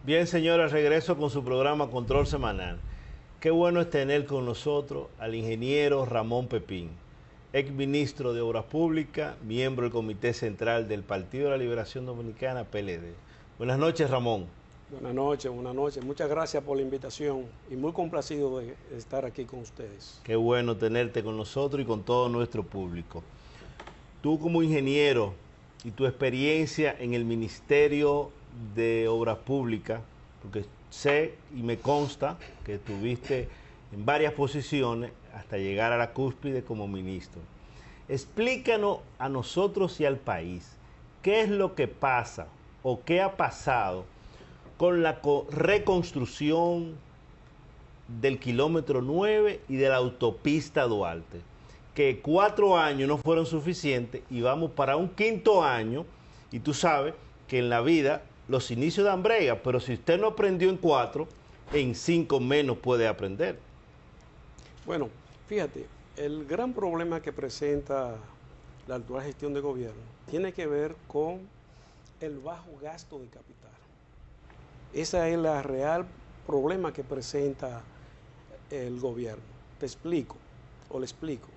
Bien, señora, regreso con su programa Control Semanal. Qué bueno es tener con nosotros al ingeniero Ramón Pepín, ex ministro de Obras Públicas, miembro del Comité Central del Partido de la Liberación Dominicana, PLD. Buenas noches, Ramón. Buenas noches, buenas noches. Muchas gracias por la invitación y muy complacido de estar aquí con ustedes. Qué bueno tenerte con nosotros y con todo nuestro público. Tú como ingeniero y tu experiencia en el Ministerio de Obras Públicas, porque sé y me consta que estuviste en varias posiciones hasta llegar a la cúspide como ministro. Explícanos a nosotros y al país qué es lo que pasa o qué ha pasado con la reconstrucción del kilómetro 9 y de la autopista Duarte, que 4 años no fueron suficientes y vamos para un quinto año, y tú sabes que en la vida los inicios dan brega, pero si usted no aprendió en 4, en 5 menos puede aprender. Bueno, fíjate, el gran problema que presenta la actual gestión de gobierno tiene que ver con el bajo gasto de capital. Ese es el real problema que presenta el gobierno. Te explico, o le explico.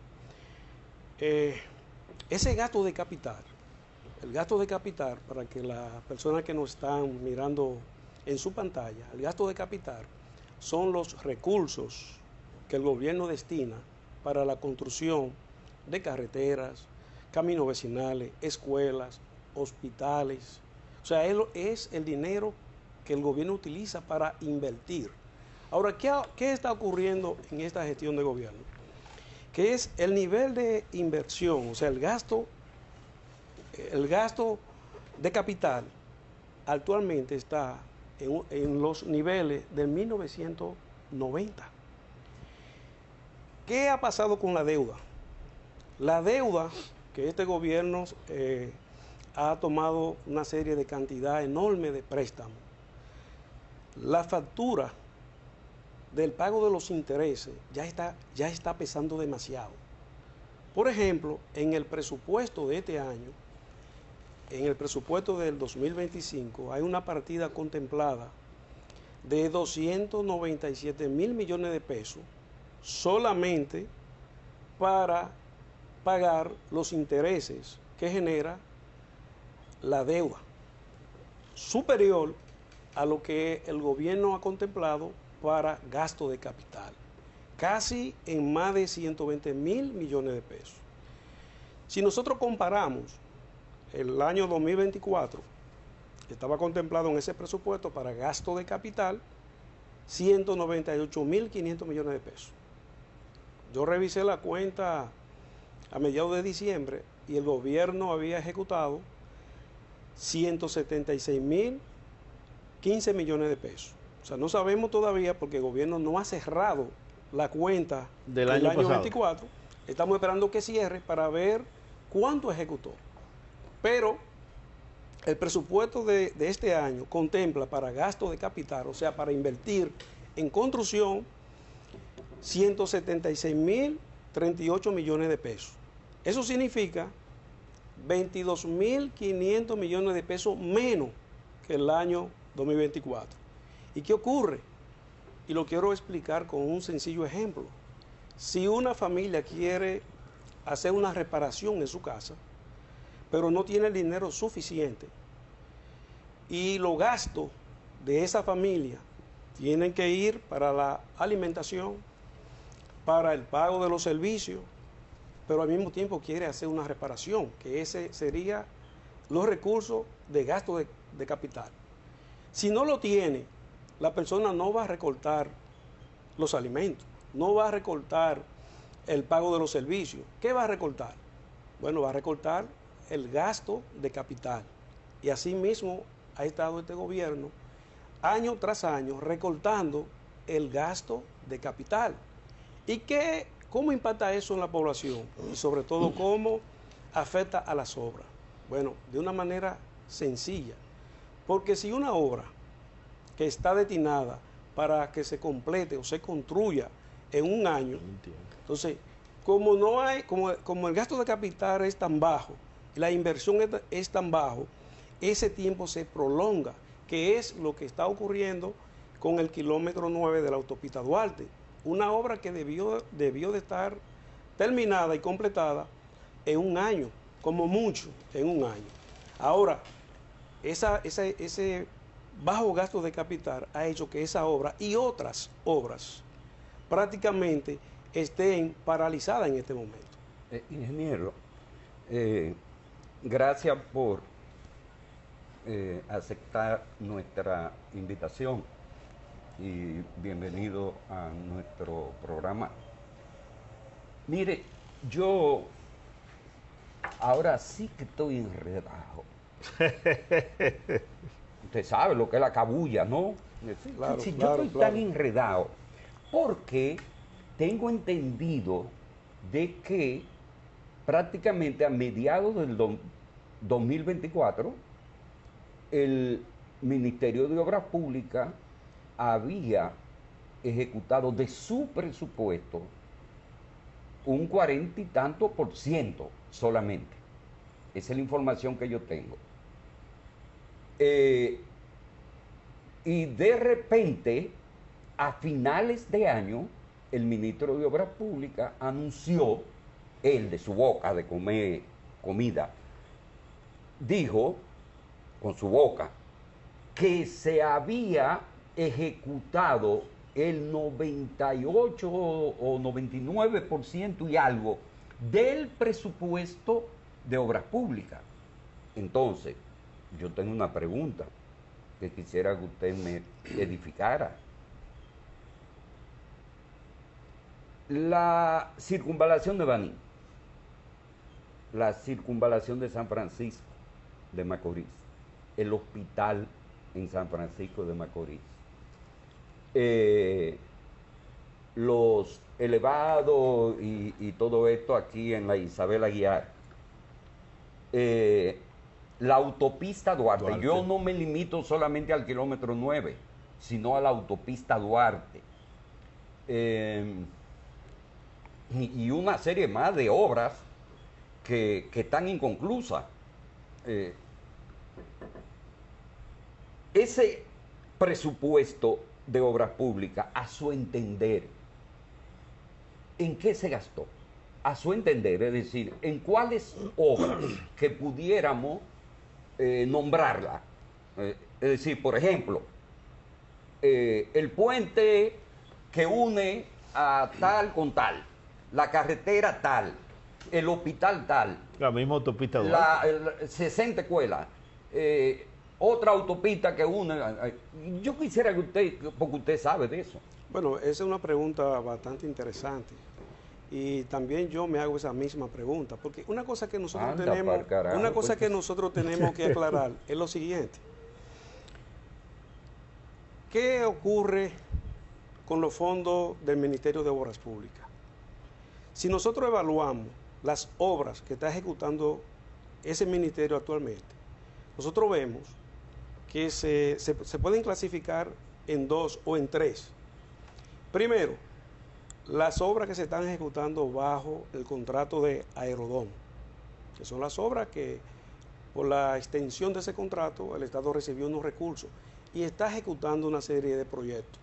Ese gasto de capital, el gasto de capital, para que las personas que nos están mirando en su pantalla, el gasto de capital son los recursos que el gobierno destina para la construcción de carreteras, caminos vecinales, escuelas, hospitales. O sea, es el dinero que el gobierno utiliza para invertir. Ahora, ¿qué está ocurriendo en esta gestión de gobierno? Que es el nivel de inversión, o sea, el gasto de capital actualmente está en los niveles del 1990. ¿Qué ha pasado con la deuda? La deuda que este gobierno ha tomado una serie de cantidad enorme de préstamos. La factura del pago de los intereses ya está pesando demasiado. Por ejemplo, en el presupuesto de este año, en el presupuesto del 2025, hay una partida contemplada de 297 mil millones de pesos solamente para pagar los intereses que genera la deuda, superior a lo que el gobierno ha contemplado para gasto de capital, casi en más de 120 mil millones de pesos. Si nosotros comparamos el año 2024, que estaba contemplado en ese presupuesto para gasto de capital, 198.500 millones de pesos. Yo revisé la cuenta a mediados de diciembre y el gobierno había ejecutado 176.015 millones de pesos. O sea, no sabemos todavía porque el gobierno no ha cerrado la cuenta del año 24. Estamos esperando que cierre para ver cuánto ejecutó. Pero el presupuesto de este año contempla para gasto de capital, o sea, para invertir en construcción, 176.038 millones de pesos. Eso significa 22.500 millones de pesos menos que el año 2024. ¿Y qué ocurre? Y lo quiero explicar con un sencillo ejemplo. Si una familia quiere hacer una reparación en su casa, pero no tiene el dinero suficiente, y los gastos de esa familia tienen que ir para la alimentación, para el pago de los servicios, pero al mismo tiempo quiere hacer una reparación, que ese sería los recursos de gasto de capital. Si no lo tiene, la persona no va a recortar los alimentos, no va a recortar el pago de los servicios. ¿Qué va a recortar? Bueno, va a recortar el gasto de capital. Y así mismo ha estado este gobierno año tras año recortando el gasto de capital. ¿Y cómo impacta eso en la población? Y sobre todo, ¿cómo afecta a las obras? Bueno, de una manera sencilla. Porque si una obra que está destinada para que se complete o se construya en un año, entonces, como el gasto de capital es tan bajo, la inversión es tan bajo, ese tiempo se prolonga que es lo que está ocurriendo con el kilómetro 9 de la autopista Duarte. Una obra que debió de estar terminada y completada en un año, como mucho, en un año. Ahora, ese bajo gasto de capital ha hecho que esa obra y otras obras prácticamente estén paralizadas en este momento. Ingeniero, gracias por aceptar nuestra invitación y bienvenido a nuestro programa. Mire, yo ahora sí que estoy enredado. Usted sabe lo que es la cabulla, ¿no? Claro, Sí, claro, yo estoy claro. tan enredado porque tengo entendido de que prácticamente a mediados del 2024 el Ministerio de Obras Públicas había ejecutado de su presupuesto un 40 y tanto por ciento solamente. Esa es la información que yo tengo. Y de repente, a finales de año, el ministro de Obras Públicas anunció, él de su boca de comer comida, dijo con su boca que se había ejecutado el 98 o 99% y algo del presupuesto de Obras Públicas. Entonces, yo tengo una pregunta que quisiera que usted me edificara. La circunvalación de Baní, la circunvalación de San Francisco de Macorís, el hospital en San Francisco de Macorís, los elevados y todo esto aquí en la Isabel Aguiar, la autopista Duarte. Yo no me limito solamente al kilómetro 9, sino a la autopista Duarte. Y una serie más de obras que están inconclusas. Ese presupuesto de obras públicas, a su entender, ¿en qué se gastó? A su entender, es decir, ¿en cuáles obras que pudiéramos nombrarla? Es decir, por ejemplo, el puente que une a tal con tal, la carretera tal, el hospital tal, La misma autopista Duarte. 60 escuelas, otra autopista que une. Yo quisiera que usted, porque usted sabe de eso. Bueno, esa es una pregunta bastante interesante. Y también yo me hago esa misma pregunta, porque una cosa que nosotros Anda tenemos, pa'l carajo, una cosa pues. que nosotros tenemos que aclarar es lo siguiente. ¿Qué ocurre con los fondos del Ministerio de Obras Públicas? Si nosotros evaluamos las obras que está ejecutando ese ministerio actualmente, nosotros vemos que se pueden clasificar en dos o en tres. Primero, las obras que se están ejecutando bajo el contrato de Aerodón, que son las obras que por la extensión de ese contrato el Estado recibió unos recursos y está ejecutando una serie de proyectos,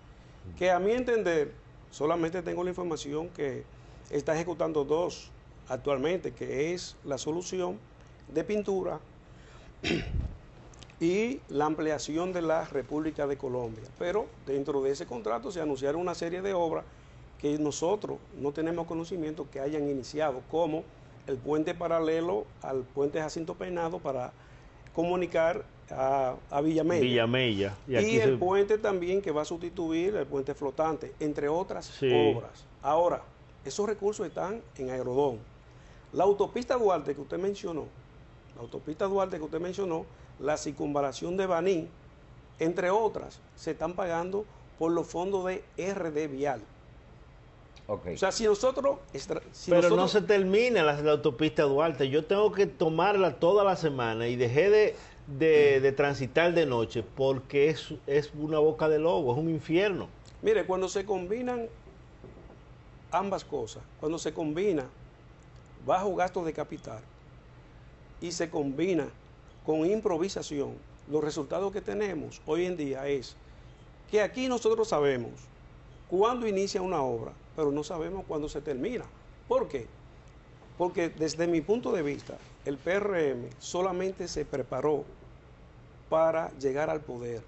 que a mi entender solamente tengo la información que está ejecutando dos actualmente, que es la solución de pintura y la ampliación de la República de Colombia. Pero dentro de ese contrato se anunciaron una serie de obras que nosotros no tenemos conocimiento que hayan iniciado, como el puente paralelo al puente Jacinto Peinado para comunicar a Villamella. Villamella. Y el puente también que va a sustituir el puente flotante, entre otras obras. Ahora, esos recursos están en Aerodón. La autopista Duarte que usted mencionó, la circunvalación de Baní, entre otras, se están pagando por los fondos de RD Vial. Okay. O sea, si nosotros... Pero no se termina la autopista Duarte. Yo tengo que tomarla toda la semana y dejé de transitar de noche porque es una boca de lobo, es un infierno. Mire, cuando se combinan ambas cosas, cuando se combina bajo gasto de capital y se combina con improvisación, los resultados que tenemos hoy en día es que aquí nosotros sabemos cuándo inicia una obra, pero no sabemos cuándo se termina. ¿Por qué? Porque desde mi punto de vista, el PRM solamente se preparó para llegar al poder,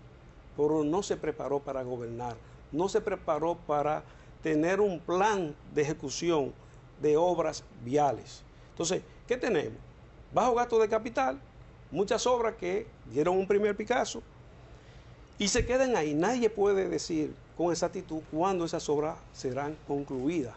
pero no se preparó para gobernar, no se preparó para tener un plan de ejecución de obras viales. Entonces, ¿qué tenemos? Bajo gasto de capital, muchas obras que dieron un primer Picasso y se quedan ahí. Nadie puede decir con exactitud cuándo esas obras serán concluidas,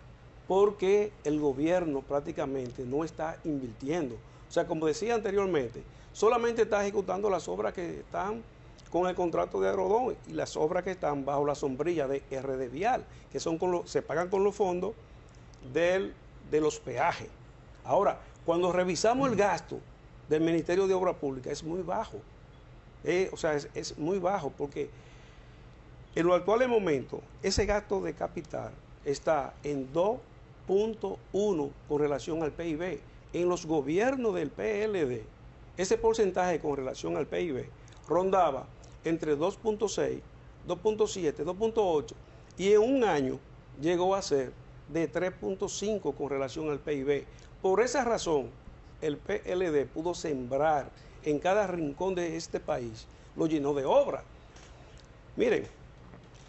porque el gobierno prácticamente no está invirtiendo. O sea, como decía anteriormente, solamente está ejecutando las obras que están con el contrato de Aerodón y las obras que están bajo la sombrilla de RD Vial, que son se pagan con los fondos de los peajes. Ahora, cuando revisamos el gasto del Ministerio de Obras Públicas, es muy bajo. O sea, es muy bajo porque en los actuales momentos, ese gasto de capital está en 2.1 con relación al PIB. En los gobiernos del PLD, ese porcentaje con relación al PIB rondaba entre 2.6, 2.7, 2.8 y en un año llegó a ser de 3.5 con relación al PIB. Por esa razón, el PLD pudo sembrar en cada rincón de este país, lo llenó de obras. Miren,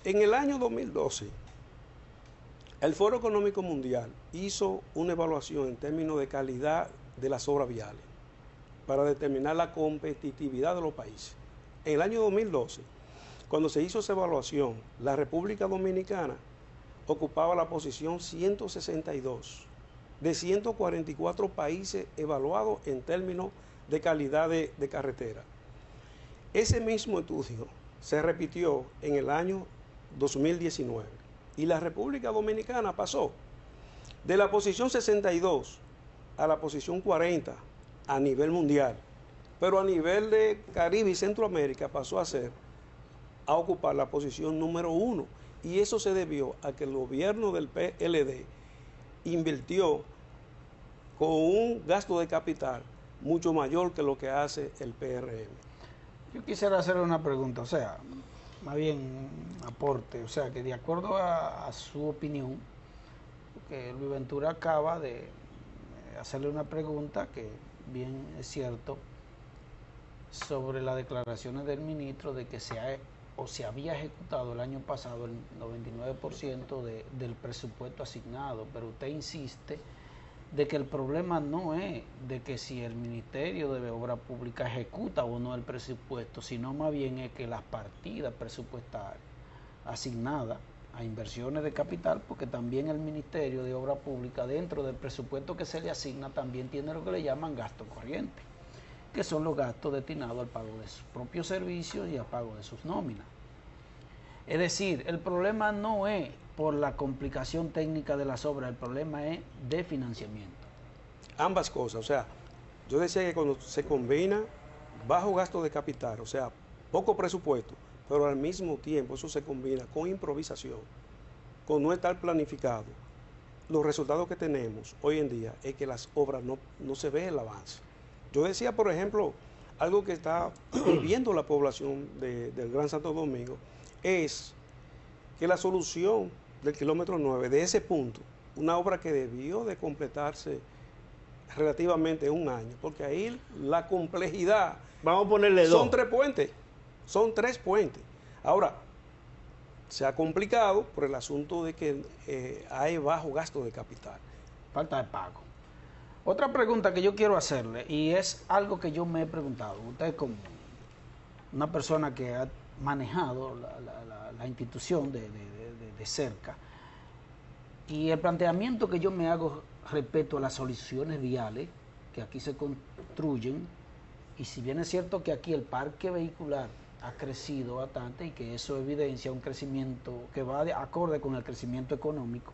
en el año 2012, el Foro Económico Mundial hizo una evaluación en términos de calidad de las obras viales para determinar la competitividad de los países. En el año 2012, cuando se hizo esa evaluación, la República Dominicana ocupaba la posición 162 de 144 países evaluados en términos de calidad de carretera. Ese mismo estudio se repitió en el año 2019 y la República Dominicana pasó de la posición 62 a la posición 40 a nivel mundial, pero a nivel de Caribe y Centroamérica pasó a ocupar la posición número 1, y eso se debió a que el gobierno del PLD invirtió con un gasto de capital mucho mayor que lo que hace el PRM. Yo quisiera hacerle una pregunta, o sea, más bien aporte, o sea, que de acuerdo a su opinión, que Luis Ventura acaba de hacerle una pregunta que bien es cierto, sobre las declaraciones del ministro de que se había ejecutado el año pasado el 99% del presupuesto asignado, pero usted insiste de que el problema no es de que si el Ministerio de Obras Públicas ejecuta o no el presupuesto, sino más bien es que las partidas presupuestarias asignadas a inversiones de capital, porque también el Ministerio de Obras Públicas dentro del presupuesto que se le asigna también tiene lo que le llaman gasto corriente, que son los gastos destinados al pago de sus propios servicios y al pago de sus nóminas. Es decir, el problema no es por la complicación técnica de las obras, el problema es de financiamiento. Ambas cosas, o sea, yo decía que cuando se combina bajo gasto de capital, o sea, poco presupuesto, pero al mismo tiempo eso se combina con improvisación, con no estar planificado, los resultados que tenemos hoy en día es que las obras no se ve el avance. Yo decía, por ejemplo, algo que está viviendo la población del Gran Santo Domingo, es que la solución del kilómetro 9, de ese punto, una obra que debió de completarse relativamente en un año, porque ahí la complejidad, vamos a ponerle son 3 puentes, son 3 puentes. Ahora, se ha complicado por el asunto de que hay bajo gasto de capital. Falta de pago. Otra pregunta que yo quiero hacerle, y es algo que yo me he preguntado, usted como una persona que ha manejado la institución de cerca, y el planteamiento que yo me hago respecto a las soluciones viales que aquí se construyen, y si bien es cierto que aquí el parque vehicular ha crecido bastante y que eso evidencia un crecimiento que va de acorde con el crecimiento económico,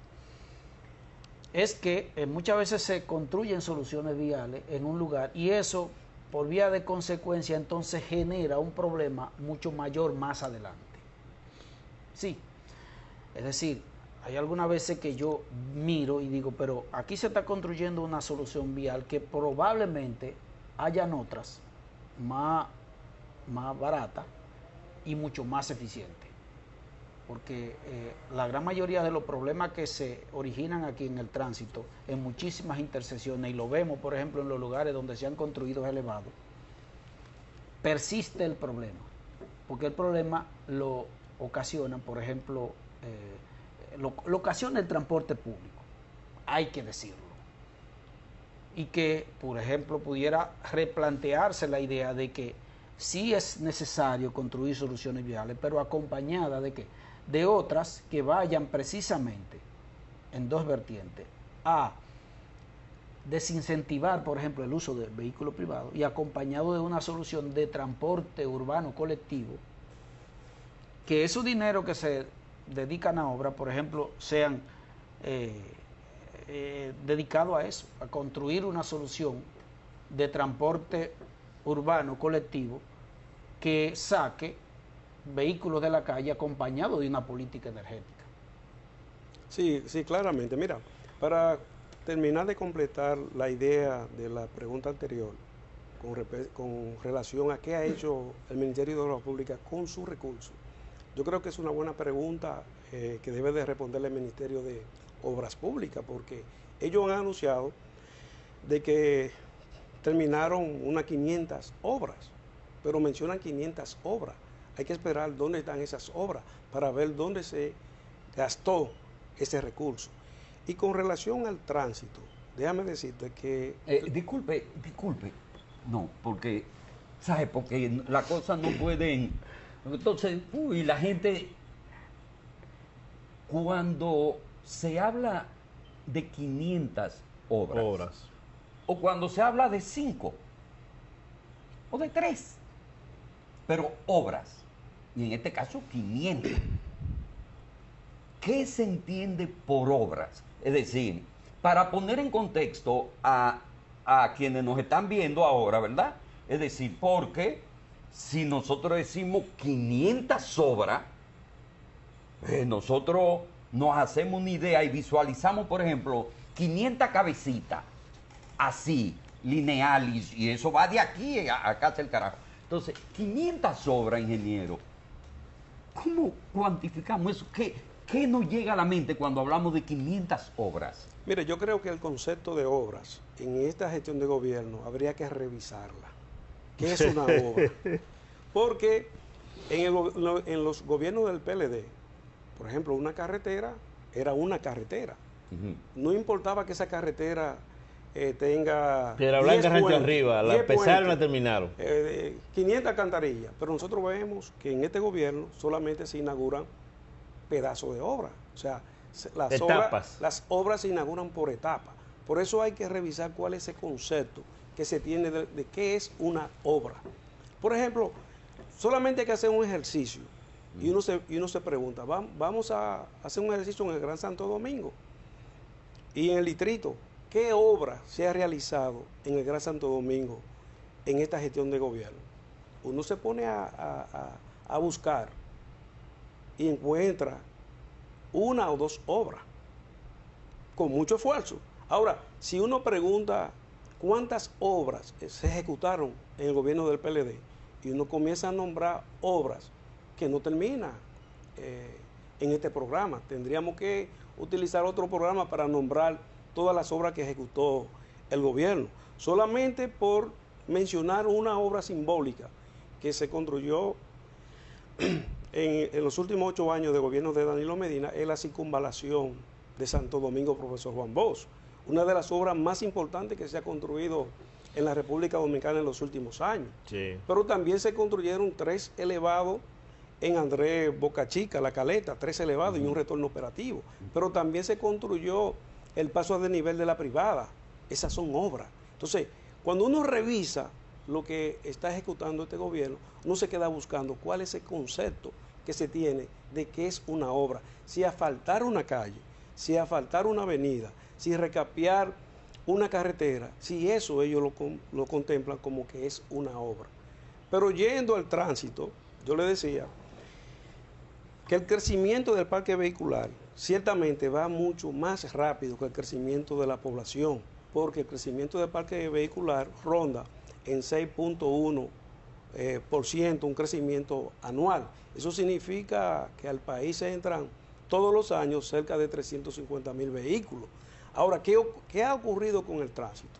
es que muchas veces se construyen soluciones viales en un lugar y eso por vía de consecuencia entonces genera un problema mucho mayor más adelante. Sí, es decir, hay algunas veces que yo miro y digo, pero aquí se está construyendo una solución vial que probablemente hayan otras más más barata y mucho más eficiente. Porque la gran mayoría de los problemas que se originan aquí en el tránsito, en muchísimas intersecciones, y lo vemos, por ejemplo, en los lugares donde se han construido elevados, persiste el problema. Porque el problema lo ocasiona, por ejemplo, lo ocasiona el transporte público, hay que decirlo. Y que, por ejemplo, pudiera replantearse la idea de que sí es necesario construir soluciones viales, pero acompañada de que de otras que vayan precisamente en dos vertientes: a desincentivar, por ejemplo, el uso del vehículo privado, y acompañado de una solución de transporte urbano colectivo, que esos dineros que se dedican a obra, por ejemplo, sean dedicados a eso, a construir una solución de transporte urbano colectivo que saque vehículos de la calle acompañado de una política energética. Sí, sí, claramente. Mira, para terminar de completar la idea de la pregunta anterior con relación a qué ha hecho el Ministerio de Obras Públicas con sus recursos, yo creo que es una buena pregunta que debe de responder el Ministerio de Obras Públicas, porque ellos han anunciado de que terminaron unas 500 obras, pero mencionan 500 obras. Hay que esperar dónde están esas obras para ver dónde se gastó ese recurso. Y con relación al tránsito, déjame decirte que... Disculpe. No, porque, ¿sabes? Porque las cosas no pueden... Entonces, la gente... Cuando se habla de 500 obras, o cuando se habla de 5, o de 3, pero obras, y en este caso 500. ¿Qué se entiende por obras? Es decir, para poner en contexto a quienes nos están viendo ahora, ¿verdad? Es decir, porque si nosotros decimos 500 obras, nosotros nos hacemos una idea y visualizamos, por ejemplo, 500 cabecitas, así, lineales, y eso va de aquí a acá hacia el carajo. Entonces, 500 obras, ingeniero. ¿Cómo cuantificamos eso? ¿Qué nos llega a la mente cuando hablamos de 500 obras? Mire, yo creo que el concepto de obras en esta gestión de gobierno habría que revisarla. ¿Qué es una obra? Porque en los gobiernos del PLD, por ejemplo, una carretera era una carretera. No importaba que esa carretera tenga... Piedra Blanca, Rancho Arriba, la empezaron y la terminaron. 500 alcantarillas, pero nosotros vemos que en este gobierno solamente se inauguran pedazos de obra. O sea, las obras se inauguran por etapas. Por eso hay que revisar cuál es ese concepto que se tiene de qué es una obra. Por ejemplo, solamente hay que hacer un ejercicio y uno se pregunta, vamos a hacer un ejercicio en el Gran Santo Domingo y en el distrito. ¿Qué obra se ha realizado en el Gran Santo Domingo en esta gestión de gobierno? Uno se pone a buscar y encuentra una o dos obras con mucho esfuerzo. Ahora, si uno pregunta cuántas obras se ejecutaron en el gobierno del PLD y uno comienza a nombrar obras que no termina en este programa, tendríamos que utilizar otro programa para nombrar todas las obras que ejecutó el gobierno. Solamente por mencionar una obra simbólica que se construyó en los últimos 8 años de gobierno de Danilo Medina, es la circunvalación de Santo Domingo, profesor Juan Bosch, una de las obras más importantes que se ha construido en la República Dominicana en los últimos años. Sí. Pero también se construyeron 3 elevados en Andrés Boca Chica, La Caleta, 3 elevados y un retorno operativo. Pero también se construyó el paso a desnivel de la privada. Esas son obras. Entonces, cuando uno revisa lo que está ejecutando este gobierno, uno se queda buscando cuál es el concepto que se tiene de qué es una obra. Si asfaltar una calle, si asfaltar una avenida, si recapear una carretera, si eso ellos lo contemplan como que es una obra. Pero yendo al tránsito, yo le decía que el crecimiento del parque vehicular ciertamente va mucho más rápido que el crecimiento de la población, porque el crecimiento del parque vehicular ronda en 6.1 por ciento, un crecimiento anual. Eso significa que al país entran todos los años cerca de 350.000 vehículos. Ahora, ¿qué ha ocurrido con el tránsito?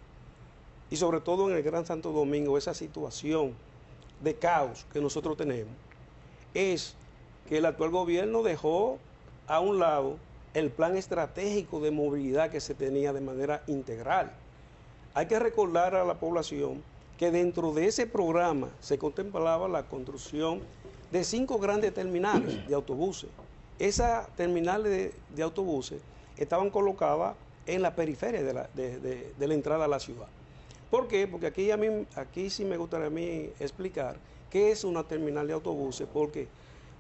Y sobre todo en el Gran Santo Domingo, esa situación de caos que nosotros tenemos, es que el actual gobierno dejó a un lado el plan estratégico de movilidad que se tenía de manera integral. Hay que recordar a la población que dentro de ese programa se contemplaba la construcción de 5 grandes terminales de autobuses. Esas terminales de autobuses estaban colocadas en la periferia de la entrada a la ciudad. ¿Por qué? Porque aquí sí me gustaría a mí explicar qué es una terminal de autobuses, porque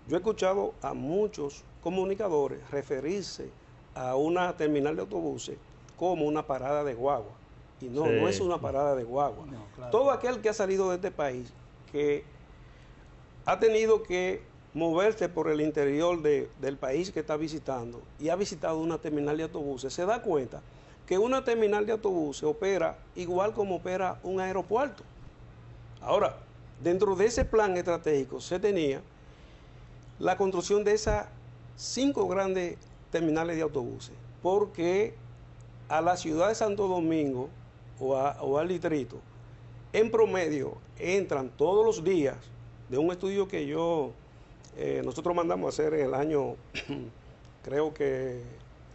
yo he escuchado a muchos comunicadores referirse a una terminal de autobuses como una parada de guagua. Y no, no es una parada de guagua. No, claro. Todo aquel que ha salido de este país, que ha tenido que moverse por el interior del país que está visitando y ha visitado una terminal de autobuses, se da cuenta que una terminal de autobuses opera igual como opera un aeropuerto. Ahora, dentro de ese plan estratégico se tenía la construcción de esas 5 grandes terminales de autobuses, porque a la ciudad de Santo Domingo o al distrito, en promedio, entran todos los días, de un estudio que nosotros mandamos a hacer en el año, creo que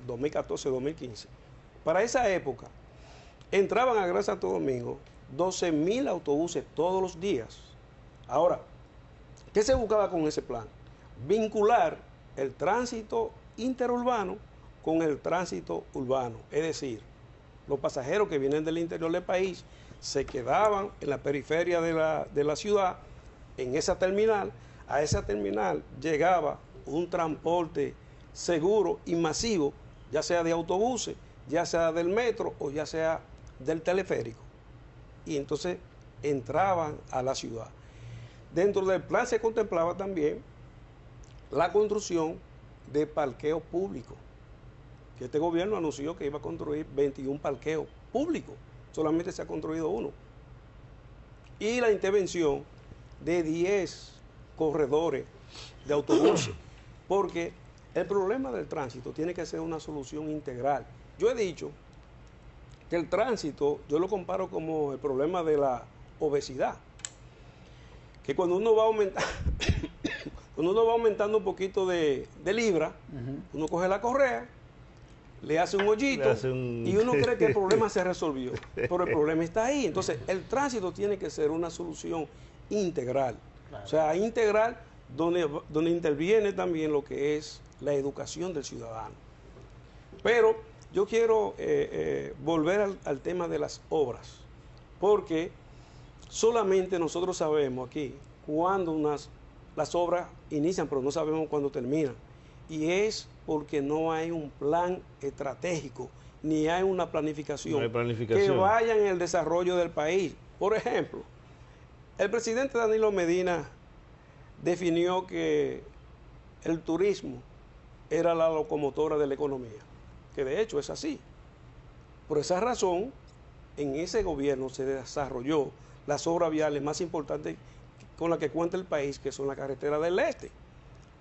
2014-2015. Para esa época, entraban a Gran Santo Domingo 12.000 autobuses todos los días. Ahora, ¿qué se buscaba con ese plan? Vincular el tránsito interurbano con el tránsito urbano. Es decir, los pasajeros que vienen del interior del país se quedaban en la periferia de la ciudad, en esa terminal. A esa terminal llegaba un transporte seguro y masivo, ya sea de autobuses, ya sea del metro o ya sea del teleférico. Y entonces entraban a la ciudad. Dentro del plan se contemplaba también la construcción de parqueos públicos, que este gobierno anunció que iba a construir 21 parqueos públicos, solamente se ha construido uno. Y la intervención de 10 corredores de autobuses, porque el problema del tránsito tiene que ser una solución integral. Yo he dicho que el tránsito, yo lo comparo como el problema de la obesidad, que cuando uno va aumentando un poquito de libra, uno coge la correa, le hace un hoyito y uno cree que el problema se resolvió, pero el problema está ahí. Entonces, el tránsito tiene que ser una solución integral. Claro. O sea, integral donde interviene también lo que es la educación del ciudadano. Pero yo quiero volver al tema de las obras, porque solamente nosotros sabemos aquí cuándo las obras inician, pero no sabemos cuándo terminan. Y es porque no hay un plan estratégico, ni hay una planificación, que vaya en el desarrollo del país. Por ejemplo, el presidente Danilo Medina definió que el turismo era la locomotora de la economía, que de hecho es así. Por esa razón, en ese gobierno se desarrolló las obras viales más importantes con las que cuenta el país, que son las carreteras del este.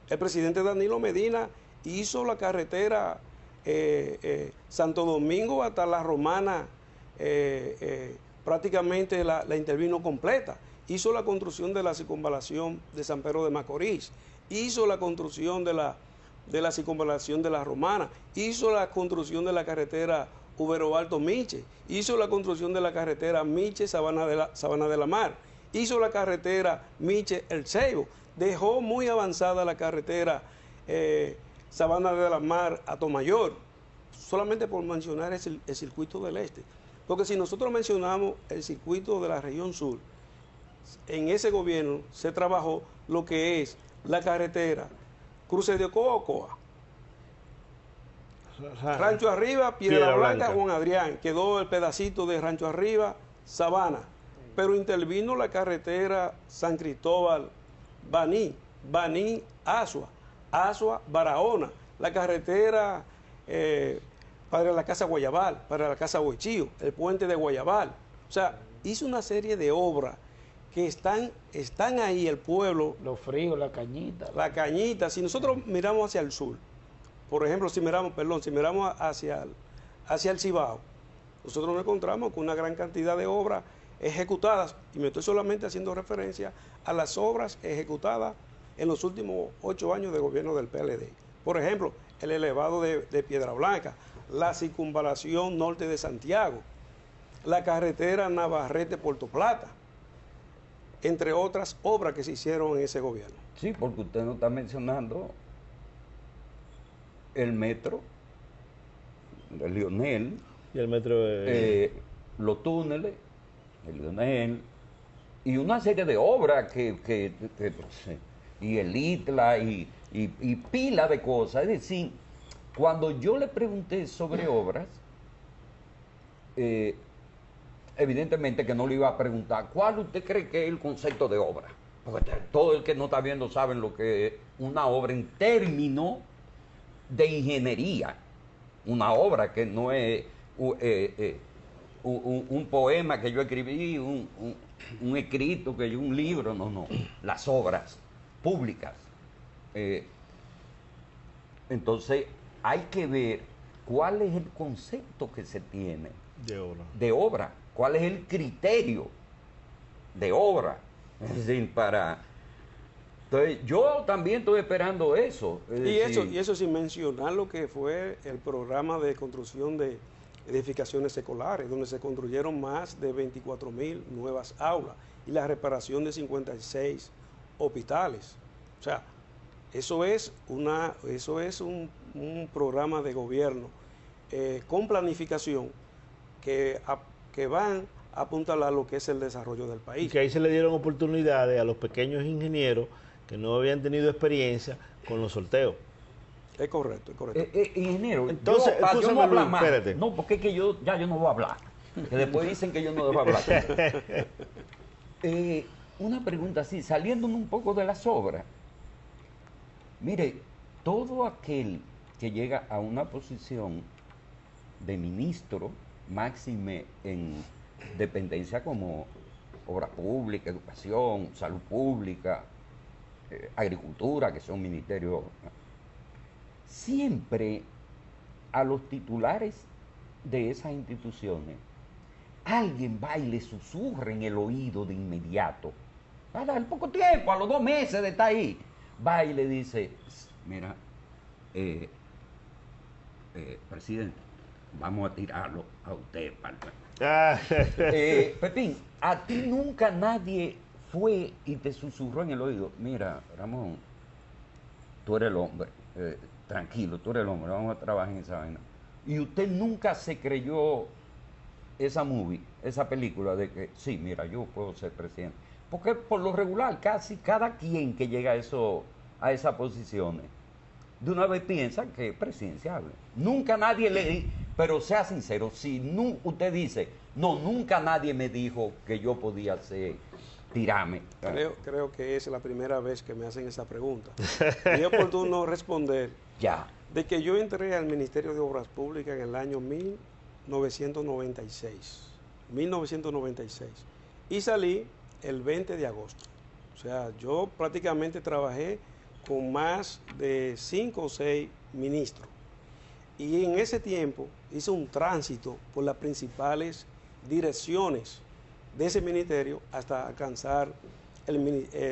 El presidente Danilo Medina hizo la carretera Santo Domingo hasta La Romana, prácticamente la intervino completa. Hizo la construcción de la circunvalación de San Pedro de Macorís, hizo la construcción de la circunvalación de La Romana, hizo la construcción de la carretera Ubero Alto Miche, hizo la construcción de la carretera Miche Sabana de la Mar, hizo la carretera Miche El Ceibo, dejó muy avanzada la carretera Sabana de la Mar a Tomayor, solamente por mencionar el circuito del este. Porque si nosotros mencionamos el circuito de la región sur, en ese gobierno se trabajó lo que es la carretera Cruce de Ocoa, Rancho Arriba, Piedra Blanca, Juan Adrián, quedó el pedacito de Rancho Arriba, Sabana, pero intervino la carretera San Cristóbal, Baní, Asua, Barahona, la carretera para la Casa Guayabal, para la Casa Boichío, el puente de Guayabal. O sea, hizo una serie de obras que están ahí, el pueblo, Los fríos, la cañita. la cañita. Si nosotros miramos hacia el sur, por ejemplo, si miramos hacia el Cibao, nosotros nos encontramos con una gran cantidad de obras ejecutadas, y me estoy solamente haciendo referencia a las obras ejecutadas en los últimos 8 años de gobierno del PLD. Por ejemplo, el elevado de Piedra Blanca, la circunvalación norte de Santiago, la carretera Navarrete-Puerto Plata, entre otras obras que se hicieron en ese gobierno. Sí, porque usted no está mencionando el metro de Lionel, Y el metro los túneles de Lionel, y una serie de obras y el ITLA y pila de cosas. Es decir, cuando yo le pregunté sobre obras, evidentemente que no le iba a preguntar cuál usted cree que es el concepto de obra, porque todo el que no está viendo sabe lo que es una obra en términos de ingeniería, una obra que no es un poema que yo escribí, un escrito que yo, un libro, no, las obras públicas. Entonces hay que ver cuál es el concepto que se tiene de obra. cuál es el criterio de obra. Es decir, entonces, yo también estoy esperando eso. Y eso sin mencionar lo que fue el programa de construcción de edificaciones escolares, donde se construyeron más de 24.000 nuevas aulas y la reparación de 56 hospitales. O sea, eso es un programa de gobierno con planificación que van a apuntalar lo que es el desarrollo del país. Y que ahí se le dieron oportunidades a los pequeños ingenieros que no habían tenido experiencia con los sorteos. Es correcto, es correcto. Ingeniero, entonces, yo no hablo más. espérate. No, porque es que yo no voy a hablar. Que después dicen que yo no debo hablar. Una pregunta así, saliéndome un poco de las obras. Mire, todo aquel que llega a una posición de ministro, máxime en dependencia como obra pública, educación, salud pública, agricultura, que son ministerios, siempre a los titulares de esas instituciones, alguien va y le susurra en el oído de inmediato, al poco tiempo, a los 2 meses de estar ahí, va y le dice, mira, presidente, vamos a tirarlo a usted. Pepín, a ti nunca nadie fue y te susurró en el oído, mira, Ramón, tú eres el hombre, tranquilo, tú eres el hombre, vamos a trabajar en esa vaina. Y usted nunca se creyó esa película de que, sí, mira, yo puedo ser presidente. Porque por lo regular, casi cada quien que llega a esas posiciones, de una vez piensa que es presidenciable. Nunca nadie pero sea sincero, si usted dice, no, nunca nadie me dijo que yo podía tirarme. Creo que es la primera vez que me hacen esa pregunta. Y es oportuno responder de que yo entré al Ministerio de Obras Públicas en el año 1996, y salí el 20 de agosto. O sea, yo prácticamente trabajé con más de 5 o 6 ministros. Y en ese tiempo hice un tránsito por las principales direcciones de ese ministerio hasta alcanzar el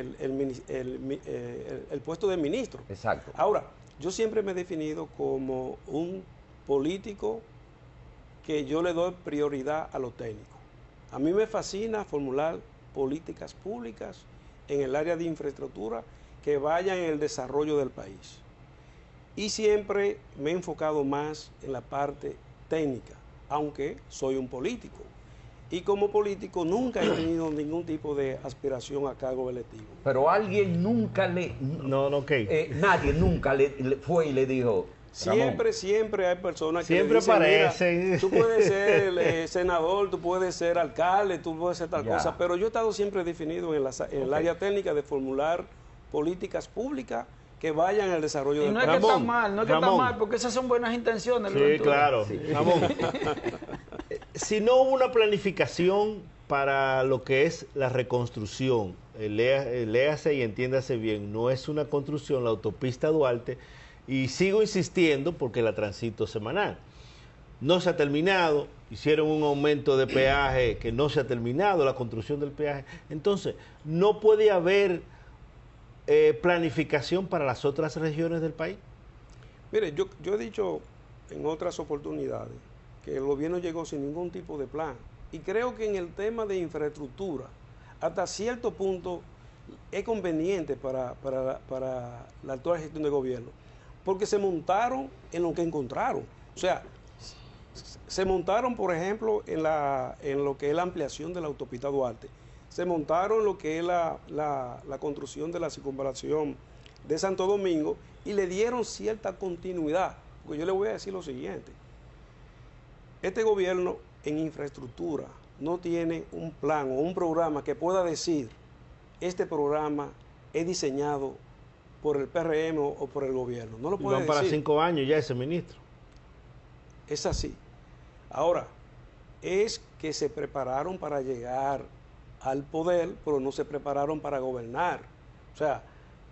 puesto de ministro. Exacto. Ahora, yo siempre me he definido como un político que yo le doy prioridad a lo técnico. A mí me fascina formular políticas públicas en el área de infraestructura que vayan en el desarrollo del país. Y siempre me he enfocado más en la parte técnica, aunque soy un político. Y como político nunca he tenido ningún tipo de aspiración a cargo electivo. Pero alguien nunca nadie nunca le fue y le dijo... Siempre hay personas que siempre dicen, aparecen. mira, tú puedes ser senador, tú puedes ser alcalde, tú puedes ser tal cosa, pero yo he estado siempre definido en el área técnica de formular políticas públicas que vayan al desarrollo del país. Y no es que está mal, no es que está mal, porque esas son buenas intenciones. Sí, claro. Sí. Ramón, si no hubo una planificación para lo que es la reconstrucción. Léase y entiéndase bien, no es una construcción la autopista Duarte, y sigo insistiendo porque la transito semanal. No se ha terminado, hicieron un aumento de peaje que no se ha terminado, la construcción del peaje. Entonces, no puede haber planificación para las otras regiones del país. Mire, yo he dicho en otras oportunidades que el gobierno llegó sin ningún tipo de plan. Y creo que en el tema de infraestructura, hasta cierto punto, es conveniente para la actual gestión de gobierno, porque se montaron en lo que encontraron. O sea, se montaron, por ejemplo, en lo que es la ampliación de la autopista Duarte, se montaron en lo que es la construcción de la circunvalación de Santo Domingo y le dieron cierta continuidad. Porque yo le voy a decir lo siguiente: este gobierno en infraestructura no tiene un plan o un programa que pueda decir, este programa es diseñado por el PRM o por el gobierno. No lo puede decir. Van para 5 años ya ese ministro. Es así. Ahora, es que se prepararon para llegar al poder, pero no se prepararon para gobernar. O sea,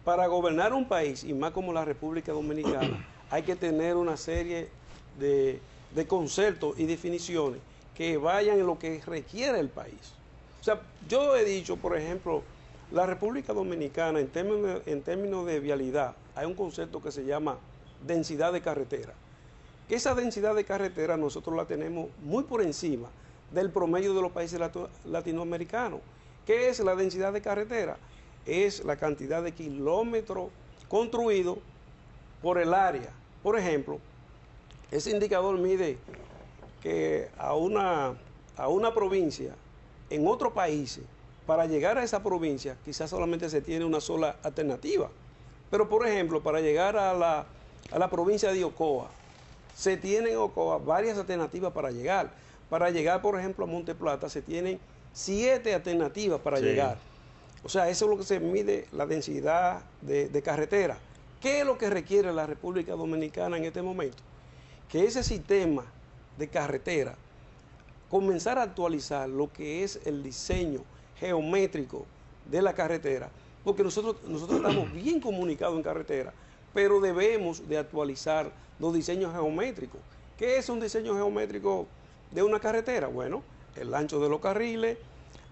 para gobernar un país, y más como la República Dominicana, hay que tener una serie de conceptos y definiciones que vayan en lo que requiere el país. O sea, yo he dicho, por ejemplo, la República Dominicana, en términos de vialidad, hay un concepto que se llama densidad de carretera. Que esa densidad de carretera nosotros la tenemos muy por encima del promedio de los países latinoamericanos. ¿Qué es la densidad de carretera? Es la cantidad de kilómetros construidos por el área. Por ejemplo, ese indicador mide que a una provincia, en otros países, para llegar a esa provincia, quizás solamente se tiene una sola alternativa. Pero, por ejemplo, para llegar a la provincia de Ocoa, se tienen en Ocoa varias alternativas para llegar. Para llegar, por ejemplo, a Monte Plata, se tienen 7 alternativas para llegar. O sea, eso es lo que se mide la densidad de carretera. ¿Qué es lo que requiere la República Dominicana en este momento? Que ese sistema de carretera comenzar a actualizar lo que es el diseño geométrico de la carretera, porque nosotros estamos bien comunicados en carretera, pero debemos de actualizar los diseños geométricos. ¿Qué es un diseño geométrico de una carretera? Bueno, el ancho de los carriles,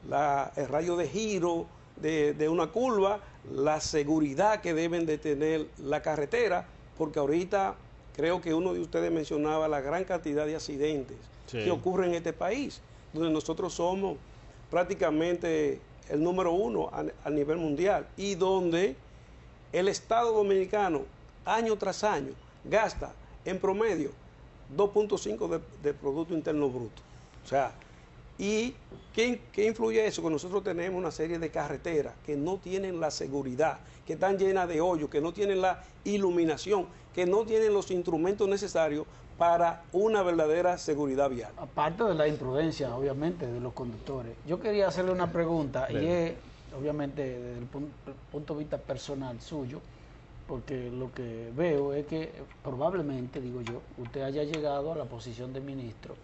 el radio de giro de una curva, la seguridad que deben de tener la carretera, porque ahorita creo que uno de ustedes mencionaba la gran cantidad de accidentes que ocurren en este país, donde nosotros somos prácticamente el número 1 a nivel mundial y donde el Estado Dominicano año tras año gasta en promedio 2.5 de Producto Interno Bruto. O sea, ¿y qué influye eso? Que nosotros tenemos una serie de carreteras que no tienen la seguridad, que están llenas de hoyos, que no tienen la iluminación, que no tienen los instrumentos necesarios para una verdadera seguridad vial. Aparte de la imprudencia, obviamente, de los conductores. Yo quería hacerle una pregunta, y es, obviamente, desde el punto de vista personal suyo, porque lo que veo es que probablemente, digo yo, usted haya llegado a la posición de ministro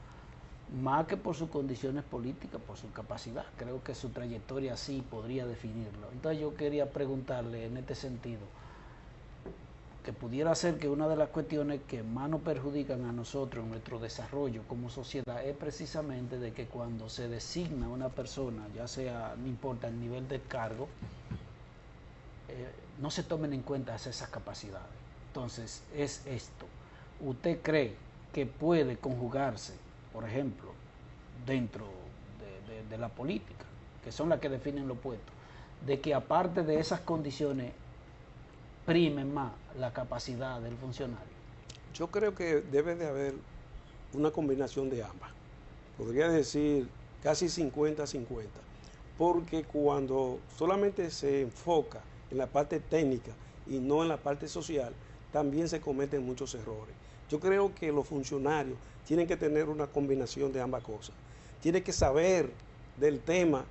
más que por sus condiciones políticas, por su capacidad. Creo que su trayectoria sí podría definirlo. Entonces yo quería preguntarle en este sentido, que pudiera ser que una de las cuestiones que más nos perjudican a nosotros en nuestro desarrollo como sociedad es precisamente de que cuando se designa una persona, ya sea, no importa el nivel del cargo, no se tomen en cuenta esas capacidades. Entonces, es esto. ¿Usted cree que puede conjugarse, por ejemplo, dentro de la política, que son las que definen los puestos, de que aparte de esas condiciones primen más la capacidad del funcionario? Yo creo que debe de haber una combinación de ambas. Podría decir casi 50-50, porque cuando solamente se enfoca en la parte técnica y no en la parte social, también se cometen muchos errores. Yo creo que los funcionarios tienen que tener una combinación de ambas cosas. Tienen que saber del tema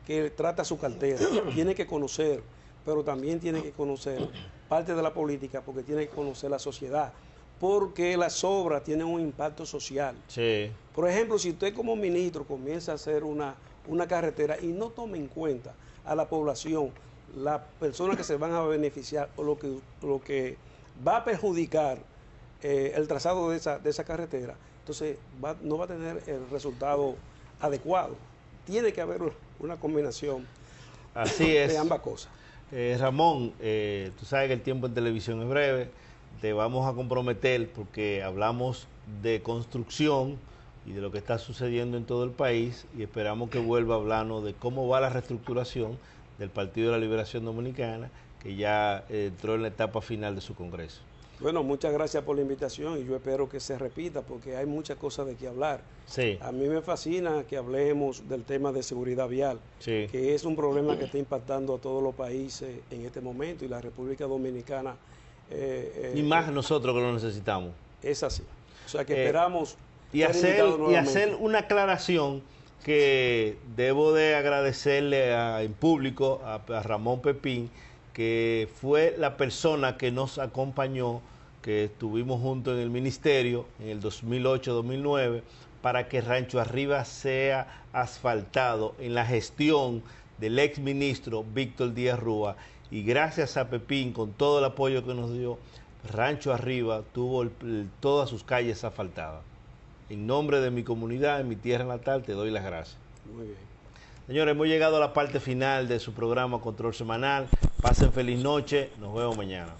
que trata su cartera, tienen que conocer, pero también tienen que conocer parte de la política, porque tienen que conocer la sociedad, porque las obras tienen un impacto social. Sí. Por ejemplo, si usted como ministro comienza a hacer una una carretera y no tome en cuenta a la población, las personas que se van a beneficiar o lo que va a perjudicar el trazado de esa carretera, entonces no va a tener el resultado adecuado. Tiene que haber una combinación Así es. de ambas cosas. Ramón, tú sabes que el tiempo en televisión es breve, te vamos a comprometer porque hablamos de construcción y de lo que está sucediendo en todo el país y esperamos que vuelva a hablarnos de cómo va la reestructuración del Partido de la Liberación Dominicana, que ya entró en la etapa final de su congreso. Bueno, muchas gracias por la invitación y yo espero que se repita porque hay muchas cosas de qué hablar. Sí. A mí me fascina que hablemos del tema de seguridad vial, Sí. que es un problema que está impactando a todos los países en este momento y la República Dominicana Y más nosotros que lo necesitamos. es así. O sea que esperamos Y ser invitados hacer nuevamente. una aclaración que debo de agradecerle en público a Ramón Pepín, que fue la persona que nos acompañó, que estuvimos juntos en el ministerio en el 2008-2009, para que Rancho Arriba sea asfaltado en la gestión del ex ministro Víctor Díaz Rúa. Y gracias a Pepín, con todo el apoyo que nos dio, Rancho Arriba tuvo todas sus calles asfaltadas. En nombre de mi comunidad, en mi tierra natal, te doy las gracias. Muy bien. Señores, hemos llegado a la parte final de su programa Control Semanal. Pasen feliz noche. Nos vemos mañana.